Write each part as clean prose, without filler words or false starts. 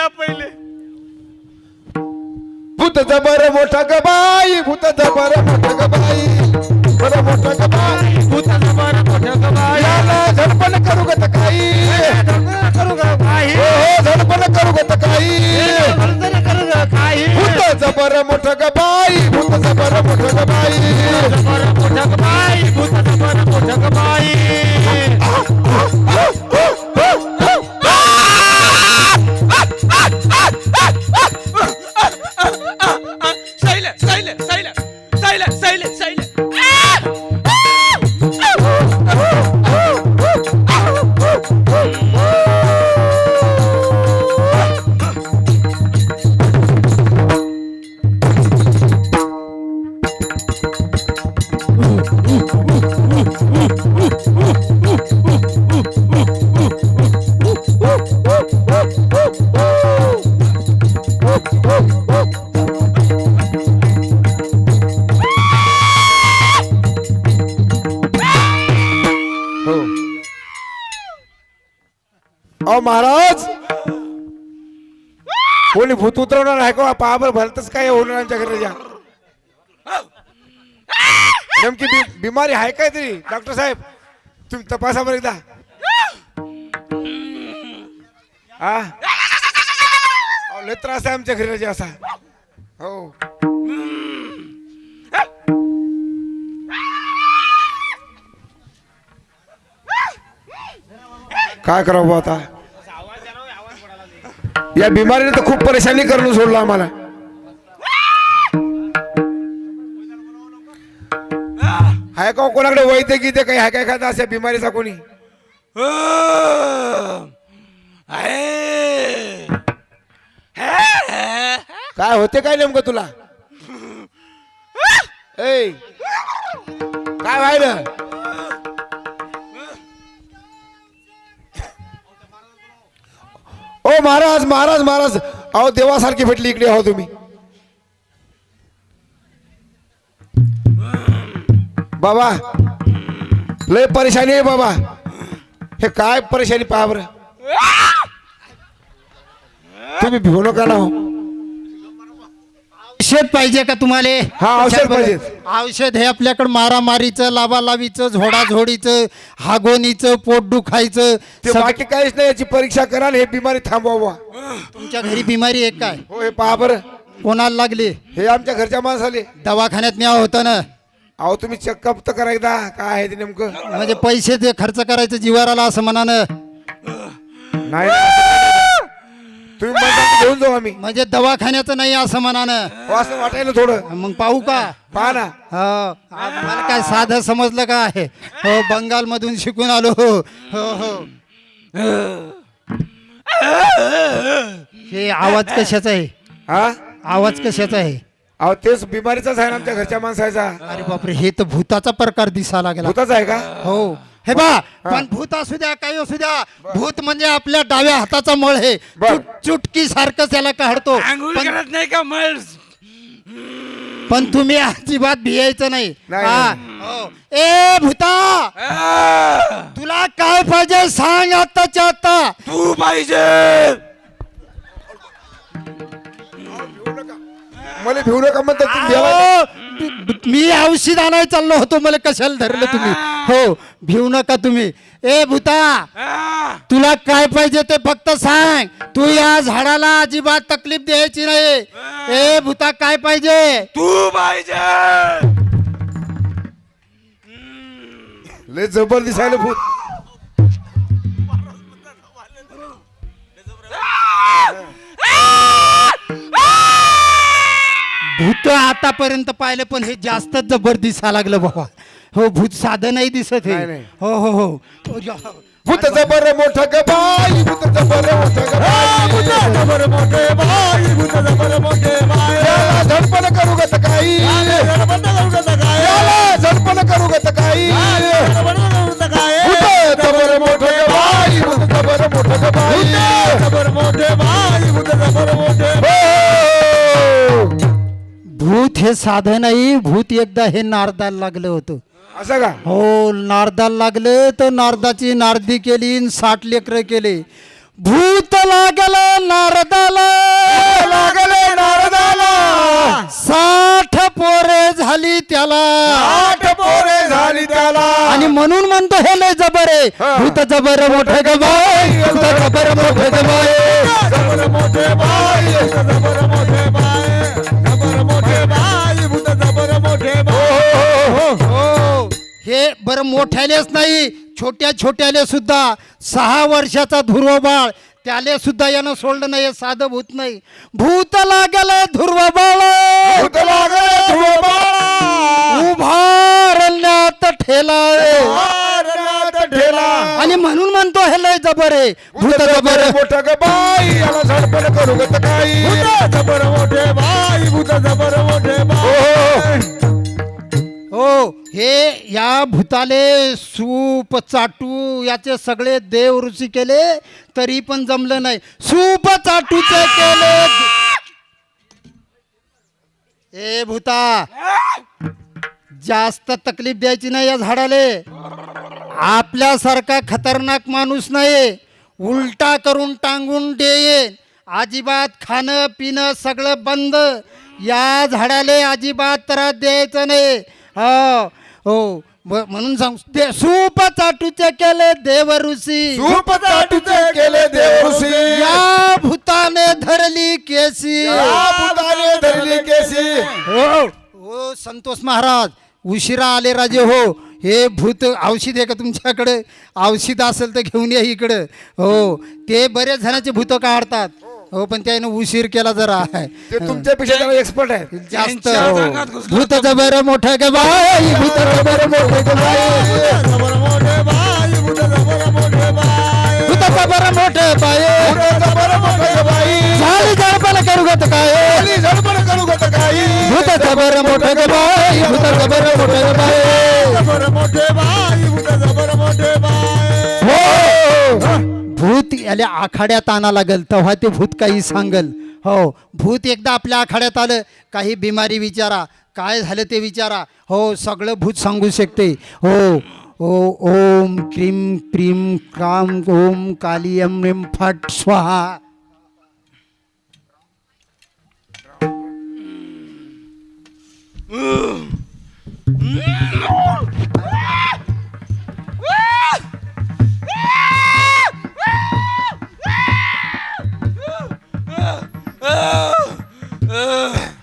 या पहिले भूत जबर मोठा ग बाई भूत जबर मोठा ग बाई बरं मोठा ग बाई भूत जबर मोठा ग बाई याला झडपण करू ग तकाई करू ग काही हो झडपण करू ग तकाई करू ग काही भूत जबर मोठा ग बाई भूत जबर मोठा ग बाई जबर मोठा ग बाई भूत जबर मोठा ग बाई सैले सैले सैले सैले सैले सैले महाराज कोणी भूत उतरवणार आहे का पहा बरं भलतच काय होणार आमच्या घरी नेमकी बिमारी आहे काय तरी डॉक्टर साहेब तुम्ही तपासा बरं एकदा हा लय त्रास आहे आमच्या घरी असा हो काय करावं आता या बिमारीने तर खूप परेशानी करून सोडलं आम्हाला हाय का कोणाकडे वैद्य गीते काही हाय काय खाता अशा बिमारीचा कोणी काय होते काय नेमकं तुला ए काय व्हायलं ओ महाराज महाराज महाराज अहो देवासारखी भेटली इकडे आहो तुम्ही बाबा लय परेशानी आहे बाबा हे काय परेशानी पहा बरं तुम्ही भिवू नका ना औषध पाहिजे का तुम्हाला हा औषध पाहिजे औषध हे आपल्याकडे मारामारीचं लावालावीचं झोडाझोडीचं हागोनीचं पोट दुखायचं ते बाकी काहीच नाही याची परीक्षा करा आणि हे बिमारी थांबवा तुमच्या घरी बिमारी आहे काय हो हे पहा बरं कोणाला लागली हे आमच्या घरच्या माणसाले दवाखान्यात न्यावं होतं ना अहो तुम्ही चेकअप तर करा एकदा काय आहे ते नेमकं म्हणजे पैसे ते खर्च करायचं जीवाराला असं म्हणानं नाही तुम्ही म्हणता घेऊन जाऊ आम्ही म्हणजे दवाखान्याचं नाही असं म्हणानं हो असं वाटायला थोडं मग पाहू का पहा ना हो मला काय साधं समजलं का आहे हो बंगाल मधून शिकून आलो हो हो हे आवाज कशाचा आहे हा आवाज कशाचा आहे अहो तेच बिमारीचाच आहे ना आमच्या घरच्या माणसाचा अरे बापरे हे तर भूताचा प्रकार दिसा लागला भूताच आहे का हो हे बा पण भूत असू द्या काही असू द्या भूत म्हणजे आपल्या डाव्या हाताचा मळ आहे चुटकी सारखं त्याला काढतो आंघोळ करत नाही का मळ पण तुम्ही अजिबात भियायचं नाही नाही, हा. हो. ए भूता तुला काय पाहिजे सांग आत्ताच्या आत्ता तू पाहिजे मला भिवू नका म्हणतात तुम्ही देवा. अहो, मी औषध आणायला चाललो होतो मला कशाला धरलं तुम्ही हो भिवू नका तुम्ही ए भूता तुला काय पाहिजे ते फक्त सांग तू या झाडाला अजिबात तकलीफ द्यायची नाही ए भूता काय पाहिजे तू पाहिजे लय जबर दिसायला भूत भूत आतापर्यंत पाहिलं पण हे जास्तच जबर दिसा लागलं बाबा हो भूत साधं नाही दिसत हे नाही. हो हो हो भूत जबर मोठं ग बाई भूत जबर मोठं ग बाई भूत जबर मोठे बाई भूत जबर मोठे बाई याला झडपण करू ग तकाई याला झडपण करू ग तकाई भूत जबर मोठं ग बाई भूत जबर मोठं ग बाई जबर मोठे बाई भूत जबर मोठे भूत हे साधं नाही भूत एकदा हे नारदाला लागलं होतं असं का हो नारदाला लागलं तर नारदाची नारदी केली 60 लेकरं केले भूत लागलं नारदाला जबर आहे भूत जबर मोठं ग बाई भूत जबर मोठं ग बाई जबर मोठे बाई जबर मोठे बाई जबर मोठे बाई भूत जबर मोठे बाई हो हे बरं मोठ्यालेच नाही छोट्या छोट्याले सुद्धा 6 वर्षाचा ध्रुव बाळ त्याले सुद्धा यानं सोडलं नाही हे साधं भूत नाही भूत लागल ध्रुव बाळ भूत लागले ध्रुव बाळा उभारण्यात ठेला मारण्यात ठेला आणि म्हणून म्हणतो हे लय जबर आहे भूत जबर आहे. मोठं ग बाई याला झडपण करू गत काही भूत जबर मोठे बाई भूत जबर मोठे बाई हो हे या भूताले सूप चाटू याचे सगळे देव ऋषी केले तरी पण जमलं नाही सूप चाटूचे केले ए भूता जास्त तकलीफ द्यायची नाही या झाडाले आपल्यासारखा खतरनाक माणूस नाही उलटा करून टांगून देईन अजिबात खाणं पिणं सगळं बंद या झाडाले अजिबात त्रास द्यायचं नाही हो हो म्हणून सांग सूप चाटूचे केले देव ऋषी सूप चाटूचे केले देवऋषी या भूताने धरली केसी या भूताने धरली केसी हो हो संतोष महाराज उशिरा आले राजे हो हे भूत औषध आहे का तुमच्याकडे औषध असेल तर घेऊन या इकडं हो ते बरेच जणांचे भूत काढतात हो पण त्यानं उशीर केला जरा ते तुमच्यापेक्षा जरा एक्सपर्ट आहे जास्त त्यांच्या हो. अंगात घुसलं भूत जबर मोठं ग बाई भूत जबर मोठं ग बाई जबर मोठे बाई भूत जबर मोठे बाई भूत जबर मोठं बाई भूत जबर मोठे बाई झाली जळपण करू गत काय खाली झडपण करू गत काही भूत जबर मोठं ग बाई भूत जबर मोठं ग बाई जबर मोठे बाई भूत जबर मोठे बाई हो भूत याला आखाड्यात आणा लागल तेव्हा ते भूत काही सांगल हो भूत एकदा आपल्या आखाड्यात आलं काही बिमारी विचारा काय झालं ते विचारा हो सगळं भूत सांगू शकते हो ओ ओम क्रीम प्रीम क्राम ओम काली यम रिम फट स्वाहा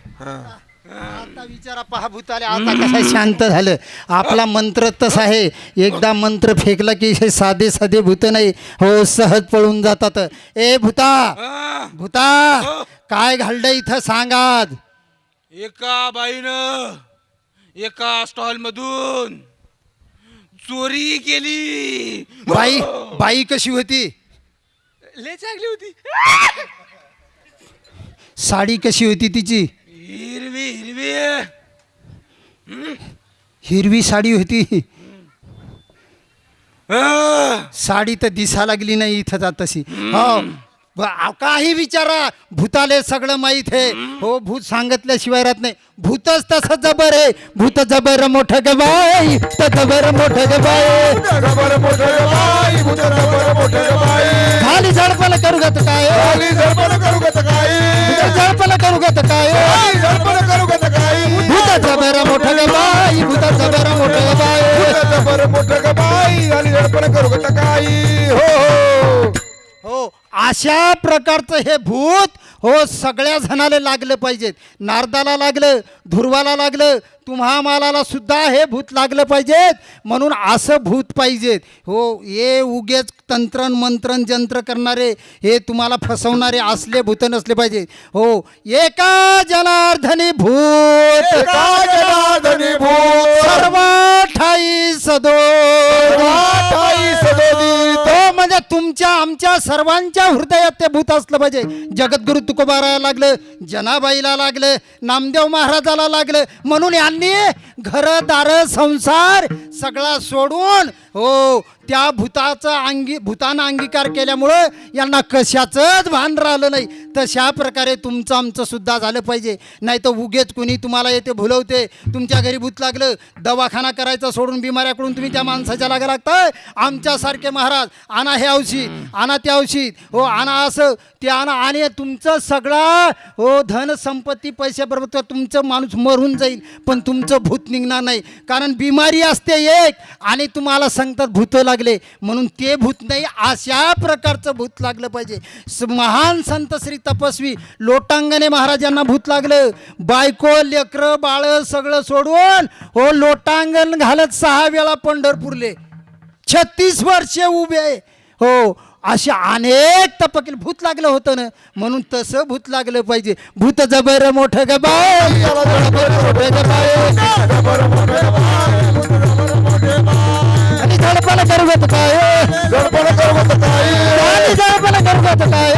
आता विचारा पहा भूताले आता कसं शांत झालं आपला मंत्र तसा आहे एकदा मंत्र फेकला की हे साधे साधे भूत नाही हो सहज पळून जातात ए भूता भूता काय घडलं इथं सांग आज एका बाईनं एका स्टॉल मधून चोरी केली बाई बाई कशी होती लय चांगली होती साडी कशी होती तिची हिरवी हिरवी हिरवी साडी होती अं, साडी तर दिसा लागली नाही इथं जात तशी हो काही विचारा भूताले सगळं माहीत आहे हो भूत सांगितल्याशिवाय राहत नाही भूतच तसं जबर आहे भूत जबर मोठं ग बाई भूत जबर मोठं ग बाई जबर मोठे बाई भूत जबर मोठे बाई खाली झडपण करू गत काय खाली झडपण करू गत काही झडपण करू गत काय खाली झडपण करू गत काही भूत जबर मोठं ग बाई भूत जबर मोठं ग बाई भूत जबर मोठे ग बाई खाली झडपण करू गत काही हो हो अशा प्रकारचं हे भूत हो सगळ्या जणाला लागलं पाहिजेत नारदाला लागलं ध्रुवाला लागलं तुम्हा मालाला सुद्धा हे भूत लागलं पाहिजेत म्हणून असं भूत पाहिजेत हो हे उगेच तंत्रन मंत्रन जंत्र करणारे हे तुम्हाला फसवणारे असले भूत नसले पाहिजे हो एका जनार्दनी भूत एका जनार्दनी भूत सर्व ठाई सदो ठाई सदोदित तो म्हणजे तुमच्या आमच्या सर्वांच्या हृदयात ते भूत असलं पाहिजे जगद्गुरु तुकोबाराला लागलं जनाबाईला लागलं नामदेव महाराजाला लागलं म्हणून यांनी घरदार संसार सगळा सोडून हो त्या भूतानं अंगीकार केल्यामुळं यांना कशाचंच भान राहिलं नाही तशा प्रकारे तुमचं आमचं सुद्धा झालं पाहिजे नाही तर उगेच कुणी तुम्हाला येते भुलवते तुमच्या घरी भूत लागलं दवाखाना करायचा सोडून बिमाऱ्याकडून तुम्ही त्या माणसाच्या लागा लागताय आमच्यासारखे महाराज आणा हे औषध आणा ते औषध हो आणा असं ते आणा आणि तुमचं सगळं हो धन संपत्ती पैसे बरोबर तुमचं माणूस मरून जाईल पण तुमचं भूत निघणार नाही कारण बिमारी असते एक आणि तुम्हाला सांगतात भूत लागले म्हणून ते भूत नाही अशा प्रकारचं भूत लागलं पाहिजे महान संत श्री तपस्वी लोटांगणे महाराजांना भूत लागलं बायको लेकरं बाळ सगळं सोडून हो लोटांगण घालत 6 वेळा पंढरपूरले 36 वर्षे उभे हो अशा अनेक तपकील भूत लागलं होतं ना म्हणून तसं भूत लागलं पाहिजे भूत जबर मोठं ग बाय आणि झडपण करवत काय गडबड करवत काय झडपण करवत काय